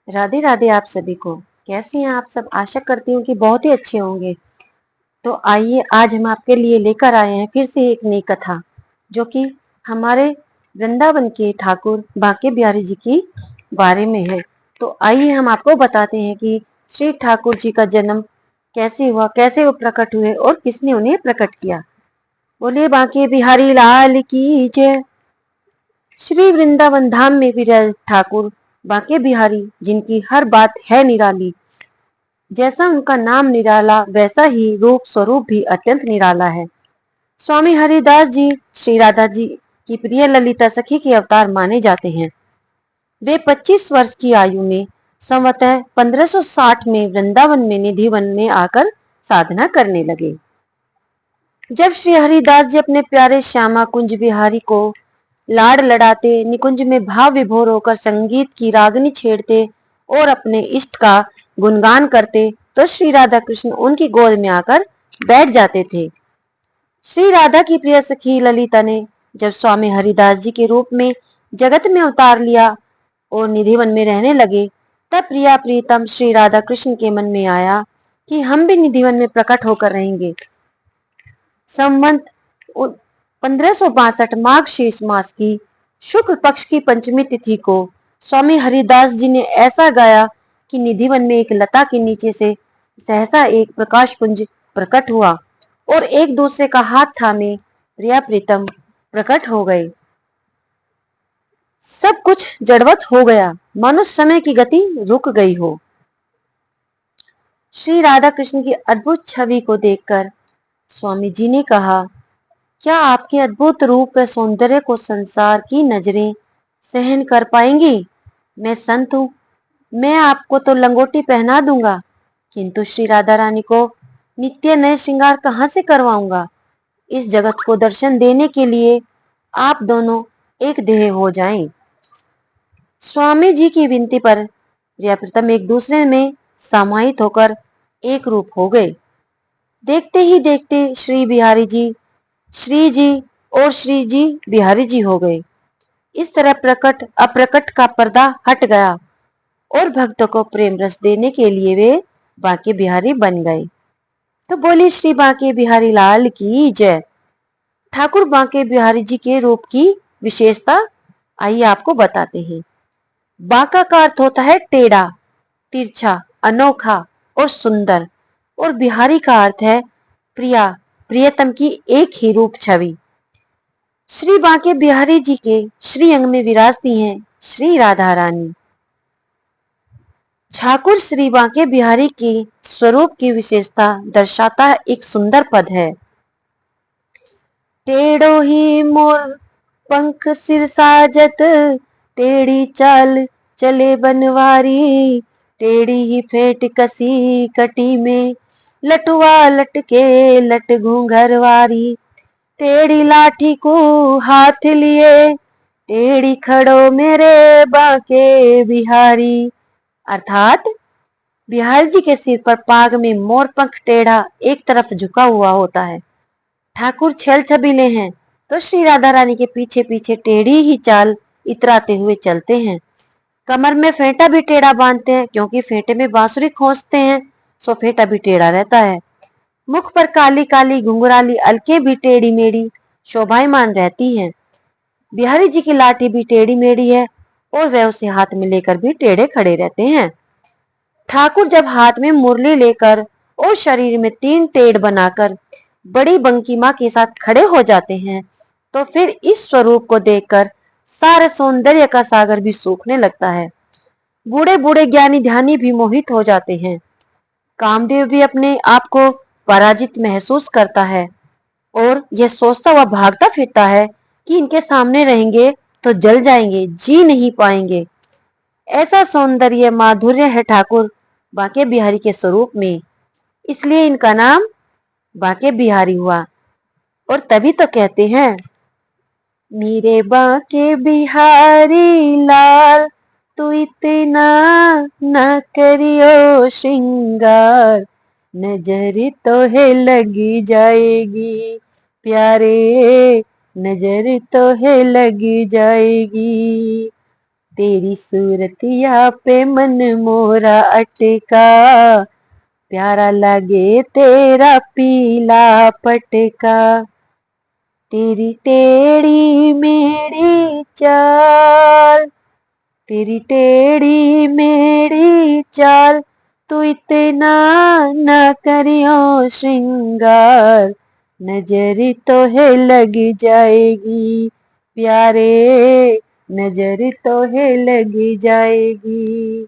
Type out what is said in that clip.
राधे राधे आप सभी को। कैसे हैं आप सब? आशा करती हूँ कि बहुत ही अच्छे होंगे। तो आइए आज हम आपके लिए लेकर आए हैं फिर से एक नई कथा, जो कि हमारे वृंदावन के ठाकुर बांके बिहारी जी की बारे में है। तो आइए हम आपको बताते हैं कि श्री ठाकुर जी का जन्म कैसे हुआ, कैसे वो प्रकट हुए और किसने उन्हें प्रकट किया। बोलिए बांके बिहारी लाल की जय। श्री वृंदावन धाम में विराज ठाकुर बांके बिहारी, जिनकी हर बात है निराली। जैसा उनका नाम निराला, वैसा ही रूप स्वरूप भी अत्यंत निराला है। स्वामी हरिदास जी श्री राधा जी की प्रिय ललिता सखी के अवतार माने जाते हैं। वे 25 वर्ष की आयु में संवतः 1560 में वृंदावन में निधिवन में आकर साधना करने लगे। जब श्री हरिदास जी अपने प्यारे श्यामा कुंज बिहारी को लाड लड़ाते, निकुंज में भाव विभोर होकर संगीत की रागनी छेड़ते और अपने इष्ट का गुणगान करते, तो श्री राधा कृष्ण उनकी गोद में आकर बैठ जाते थे। श्री राधा की प्रिय सखी ललिता ने जब स्वामी हरिदास जी के रूप में जगत में अवतार लिया और निधिवन में रहने लगे, तब प्रिया प्रीतम श्री राधा कृष्ण के मन में आया कि हम भी निधिवन में प्रकट होकर रहेंगे। संवत 1562 माघ शेष मास की शुक्ल पक्ष की पंचमी तिथि को स्वामी हरिदास जी ने ऐसा गाया कि निधिवन में एक लता के नीचे से सहसा एक प्रकाश पुंज प्रकट हुआ और एक दूसरे का हाथ थामे प्रिया प्रीतम प्रकट हो गए। सब कुछ जड़वत हो गया, मानो समय की गति रुक गई हो। श्री राधा कृष्ण की अद्भुत छवि को देखकर स्वामी जी ने कहा, क्या आपके अद्भुत रूप व सौंदर्य को संसार की नजरें सहन कर पाएंगी? मैं संत हूँ, मैं आपको तो लंगोटी पहना दूंगा, किंतु श्री राधा रानी को नित्य नए श्रृंगार कहाँ से करवाऊंगा? इस जगत को दर्शन देने के लिए आप दोनों एक देह हो जाएं। स्वामी जी की विनती पर प्रिया प्रीतम एक दूसरे में समाहित होकर एक रूप हो गए। देखते ही देखते श्री बिहारी जी श्री जी और श्री जी बिहारी जी हो गए। इस तरह प्रकट अप्रकट का पर्दा हट गया और भक्तों को प्रेम रस देने के लिए वे बांके बिहारी बन गए। तो बोली श्री बांके बिहारी लाल की जय। ठाकुर बांके बिहारी जी के रूप की विशेषता आइए आपको बताते हैं। बांका का अर्थ होता है टेढ़ा, तिरछा, अनोखा और सुंदर, और बिहारी का अर्थ है प्रिया, प्रियतम की एक ही रूप छवि। श्री बांके बिहारी जी के श्री अंग में विराजती हैं श्री राधा रानी। ठाकुर श्री बांके बिहारी के स्वरूप की विशेषता दर्शाता एक सुंदर पद है। टेढ़ो ही मोर पंख सिर साजत, टेढ़ी चाल चले बनवारी, टेढ़ी ही फेंट कसी कटी में, लटुआ लटके लट घूंघरवारी, टेढ़ी लाठी को हाथ लिए, टेढ़ी खड़ो मेरे बांके बिहारी। अर्थात बिहारी जी के सिर पर पाग में मोर पंख टेढ़ा एक तरफ झुका हुआ होता है। ठाकुर छेल छबीले हैं तो श्री राधा रानी के पीछे पीछे टेढ़ी ही चाल इतराते हुए चलते हैं। कमर में फेंटा भी टेढ़ा बांधते हैं, क्योंकि फेंटे में बांसुरी खोसते हैं, सो फेंटा भी टेढ़ा रहता है। मुख पर काली काली घुंघराली अलके भी टेढ़ी मेढ़ी शोभायमान रहती हैं। बिहारी जी की लाठी भी टेढ़ी मेढ़ी है और वह उसे हाथ में लेकर भी टेढ़े खड़े रहते हैं। ठाकुर जब हाथ में मुरली लेकर और शरीर में 3 टेढ़ बनाकर बड़ी बंकीमा के साथ खड़े हो जाते हैं, तो फिर इस स्वरूप को देखकर सारे सौंदर्य का सागर भी सूखने लगता है। बूढ़े बूढ़े ज्ञानी ध्यानी भी मोहित हो जाते हैं। कामदेव भी अपने आप को पराजित महसूस करता है और यह सोचता हुआ भागता फिरता है कि इनके सामने रहेंगे तो जल जाएंगे, जी नहीं पाएंगे। ऐसा सौंदर्य माधुर्य है ठाकुर बांके बिहारी के स्वरूप में, इसलिए इनका नाम बांके बिहारी हुआ। और तभी तो कहते हैं, मेरे बांके बिहारी लाल, तू इतना न करियो श्रृंगार, नजर तो है लगी जाएगी प्यारे, नजर तो है लगी जाएगी। तेरी सूरतिया पे मन मोरा अटका, प्यारा लगे तेरा पीला पटका। तेरी टेढ़ी मेढ़ी चाल, तेरी टेढ़ी मेढ़ी चाल, तू इतना न करियो श्रृंगार, नजर तो है लग जाएगी प्यारे, नजर तो है लग जाएगी।